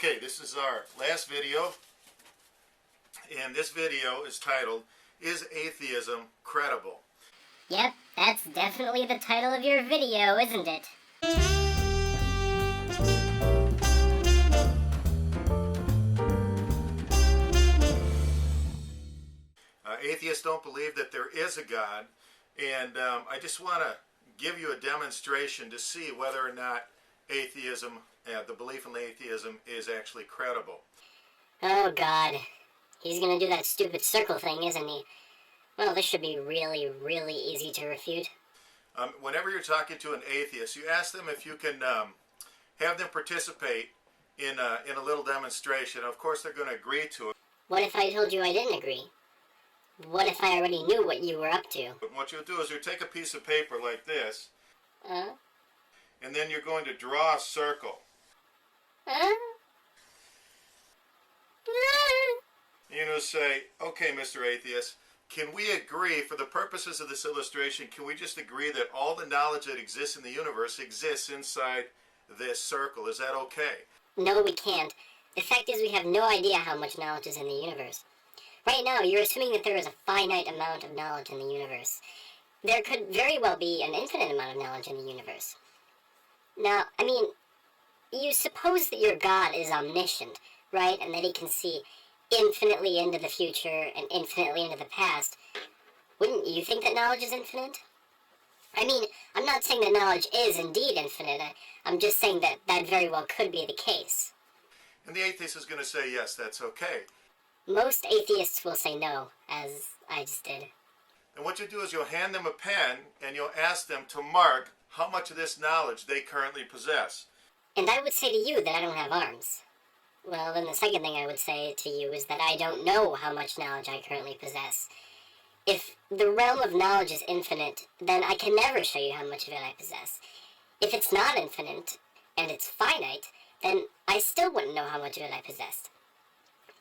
Okay, this is our last video, and this video is titled, Is Atheism Credible? Yep, that's definitely the title of your video, isn't it? Atheists don't believe that there is a God, and I just want to give you a demonstration to see whether or not atheism, the belief in atheism, is actually credible. Oh God, he's gonna do that stupid circle thing, isn't he? Well, this should be really, really easy to refute. Whenever you're talking to an atheist, you ask them if you can have them participate in a little demonstration. Of course, they're going to agree to it. What if I told you I didn't agree? What if I already knew what you were up to? But what you'll do is you'll take a piece of paper like this, and then you're going to draw a circle. You're going to say, okay, Mr. Atheist, can we agree, for the purposes of this illustration, can we just agree that all the knowledge that exists in the universe exists inside this circle? Is that okay? No, we can't. The fact is we have no idea how much knowledge is in the universe. Right now, you're assuming that there is a finite amount of knowledge in the universe. There could very well be an infinite amount of knowledge in the universe. Now, I mean, you suppose that your God is omniscient, right? And that he can see infinitely into the future and infinitely into the past. Wouldn't you think that knowledge is infinite? I mean, I'm not saying that knowledge is indeed infinite. I'm just saying that that very well could be the case. And the atheist is going to say, yes, that's okay. Most atheists will say no, as I just did. And what you do is you'll hand them a pen and you'll ask them to mark how much of this knowledge they currently possess. And I would say to you that I don't have arms. Well, then the second thing I would say to you is that I don't know how much knowledge I currently possess. If the realm of knowledge is infinite, then I can never show you how much of it I possess. If it's not infinite, and it's finite, then I still wouldn't know how much of it I possessed.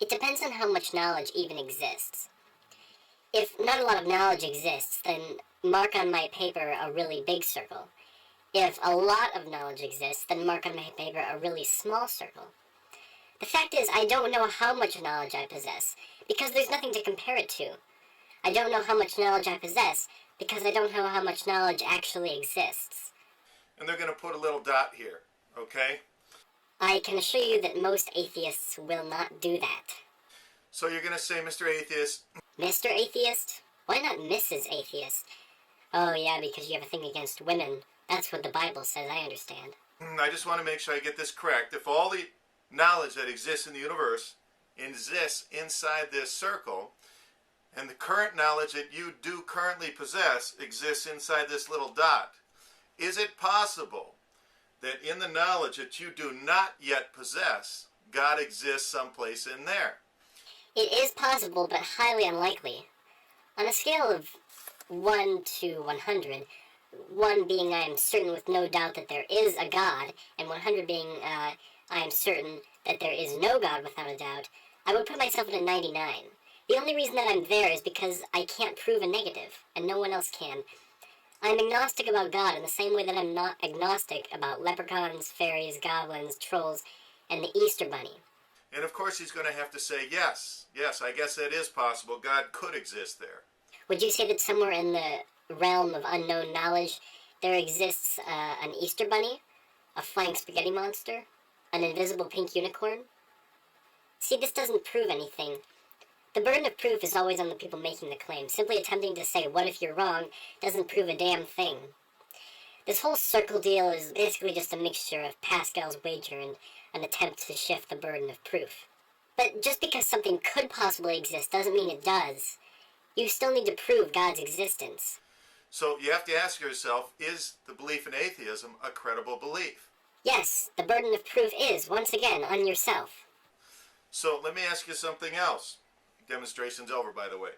It depends on how much knowledge even exists. If not a lot of knowledge exists, then mark on my paper a really big circle. If a lot of knowledge exists, then mark on my paper a really small circle. The fact is, I don't know how much knowledge I possess, because there's nothing to compare it to. I don't know how much knowledge I possess, because I don't know how much knowledge actually exists. And they're going to put a little dot here, okay? I can assure you that most atheists will not do that. So you're going to say, Mr. Atheist... Mr. Atheist? Why not Mrs. Atheist? Oh yeah, because you have a thing against women. That's what the Bible says, I understand. I just want to make sure I get this correct. If all the knowledge that exists in the universe exists inside this circle, and the current knowledge that you do currently possess exists inside this little dot, is it possible that in the knowledge that you do not yet possess, God exists someplace in there? It is possible, but highly unlikely. On a scale of 1 to 100, 1 being I am certain with no doubt that there is a God, and 100 being I am certain that there is no God without a doubt, I would put myself at a 99. The only reason that I'm there is because I can't prove a negative, and no one else can. I'm agnostic about God in the same way that I'm not agnostic about leprechauns, fairies, goblins, trolls, and the Easter Bunny. And of course he's going to have to say, yes, I guess that is possible. God could exist there. Would you say that somewhere in the realm of unknown knowledge there exists an Easter Bunny, a flying spaghetti monster, an invisible pink unicorn? See, this doesn't prove anything. The burden of proof is always on the people making the claim. Simply attempting to say, what if you're wrong, doesn't prove a damn thing. This whole circle deal is basically just a mixture of Pascal's wager and an attempt to shift the burden of proof. But just because something could possibly exist doesn't mean it does. You still need to prove God's existence. So you have to ask yourself, is the belief in atheism a credible belief? Yes, the burden of proof is, once again, on yourself. So let me ask you something else. Demonstration's over, by the way.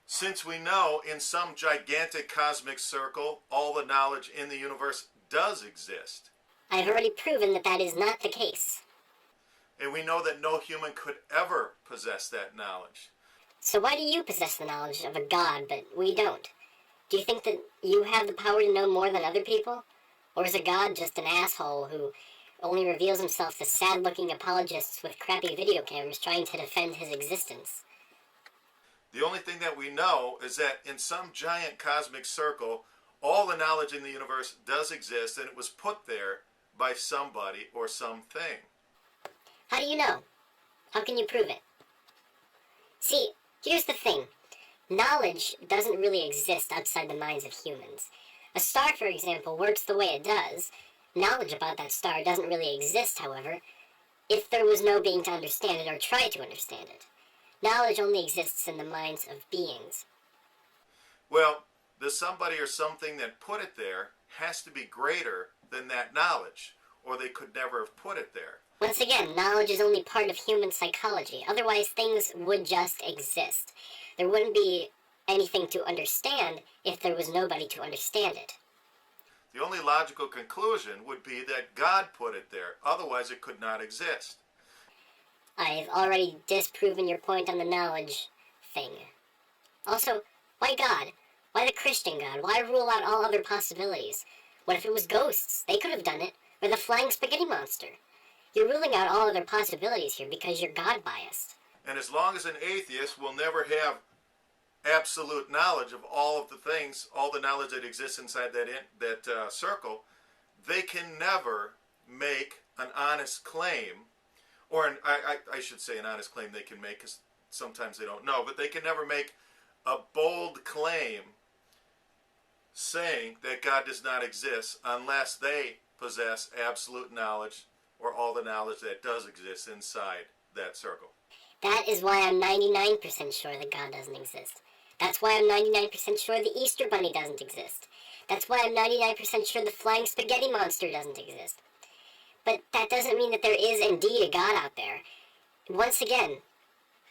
Since we know in some gigantic cosmic circle all the knowledge in the universe does exist. I've already proven that that is not the case. And we know that no human could ever possess that knowledge. So why do you possess the knowledge of a God, but we don't? Do you think that you have the power to know more than other people? Or is a God just an asshole who only reveals himself to sad-looking apologists with crappy video cameras trying to defend his existence. The only thing that we know is that in some giant cosmic circle, all the knowledge in the universe does exist, and it was put there by somebody or something. How do you know? How can you prove it? See, here's the thing. Knowledge doesn't really exist outside the minds of humans. A star, for example, works the way it does. Knowledge about that star doesn't really exist, however, if there was no being to understand it or try to understand it. Knowledge only exists in the minds of beings. Well, the somebody or something that put it there has to be greater than that knowledge, or they could never have put it there. Once again, knowledge is only part of human psychology. Otherwise, things would just exist. There wouldn't be anything to understand if there was nobody to understand it. The only logical conclusion would be that God put it there. Otherwise, it could not exist. I've already disproven your point on the knowledge thing. Also, why God? Why the Christian God? Why rule out all other possibilities? What if it was ghosts? They could have done it. Or the flying spaghetti monster. You're ruling out all other possibilities here because you're God-biased. And as long as an atheist will never have absolute knowledge of all of the things, all the knowledge that exists inside that circle, they can never make an honest claim, or I should say an honest claim they can make, because sometimes they don't know, but they can never make a bold claim saying that God does not exist unless they possess absolute knowledge or all the knowledge that does exist inside that circle. That is why I'm 99% sure that God doesn't exist. That's why I'm 99% sure the Easter Bunny doesn't exist. That's why I'm 99% sure the flying spaghetti monster doesn't exist. But that doesn't mean that there is indeed a God out there. Once again,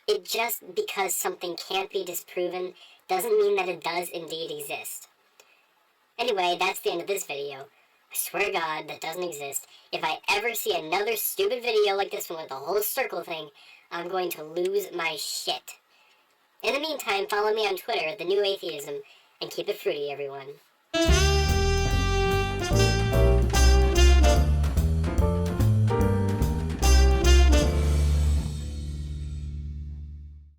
it just because something can't be disproven doesn't mean that it does indeed exist. Anyway, that's the end of this video. I swear to God, that doesn't exist. If I ever see another stupid video like this one with the whole circle thing, I'm going to lose my shit. In the meantime, follow me on Twitter at The New Atheism, and keep it fruity, everyone.